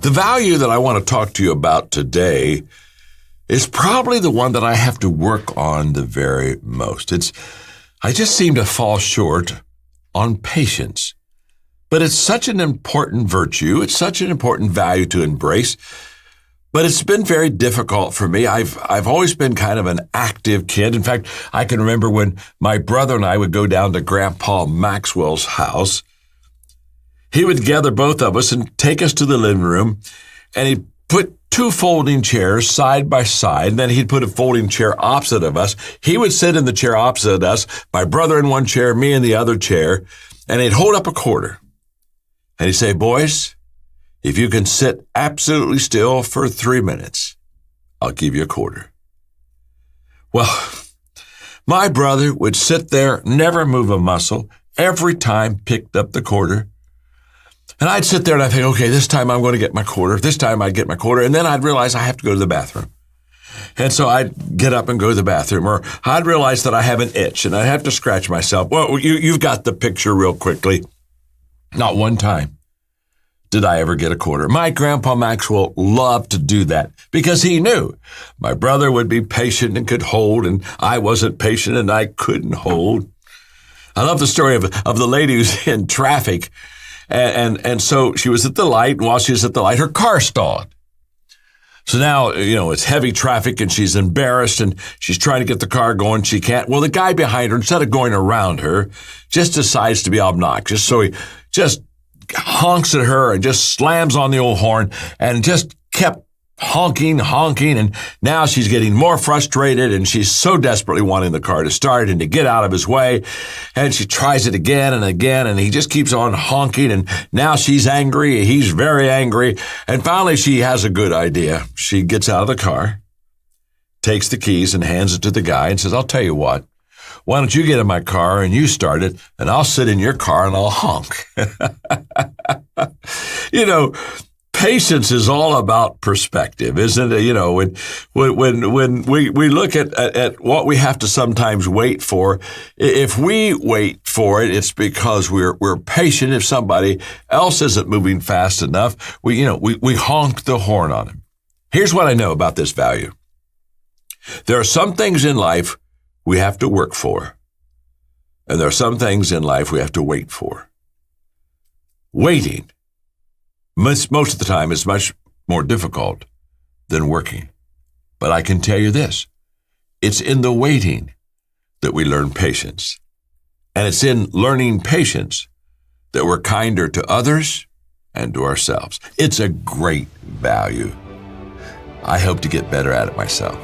The value that I want to talk to you about today is probably the one that I have to work on the very most. I just seem to fall short on patience. But it's such an important virtue. It's such an important value to embrace. But it's been very difficult for me. I've always been kind of an active kid. In fact, I can remember when my brother and I would go down to Grandpa Maxwell's house. He would gather both of us and take us to the living room, and he'd put two folding chairs side by side, and then he'd put a folding chair opposite of us. He would sit in the chair opposite us, my brother in one chair, me in the other chair, and he'd hold up a quarter. And he'd say, "Boys, if you can sit absolutely still for 3 minutes, I'll give you a quarter." Well, my brother would sit there, never move a muscle, every time picked up the quarter. And I'd sit there and I'd think, okay, this time I'm going to get my quarter. This time I'd get my quarter. And then I'd realize I have to go to the bathroom. And so I'd get up and go to the bathroom. Or I'd realize that I have an itch and I'd have to scratch myself. Well, you've got the picture real quickly. Not one time did I ever get a quarter. My Grandpa Maxwell loved to do that because he knew my brother would be patient and could hold, and I wasn't patient and I couldn't hold. I love the story of the lady who's in traffic. And so she was at the light, and while she was at the light, her car stalled. So now, it's heavy traffic, and she's embarrassed, and she's trying to get the car going. She can't. Well, the guy behind her, instead of going around her, just decides to be obnoxious. So he just honks at her and just slams on the old horn and just kept honking, and now she's getting more frustrated, and she's so desperately wanting the car to start and to get out of his way, and she tries it again, and he just keeps on honking, and now she's angry, he's very angry, and finally she has a good idea. She gets out of the car, takes the keys, and hands it to the guy and says, "I'll tell you what, why don't you get in my car and you start it, and I'll sit in your car and I'll honk." Patience is all about perspective, isn't it? When we look at what we have to sometimes wait for, if we wait for it, it's because we're patient. If somebody else isn't moving fast enough, we honk the horn on them. Here's what I know about this value. There are some things in life we have to work for, and there are some things in life we have to wait for. Waiting, most of the time, is much more difficult than working. But I can tell you this, it's in the waiting that we learn patience. And it's in learning patience that we're kinder to others and to ourselves. It's a great value. I hope to get better at it myself.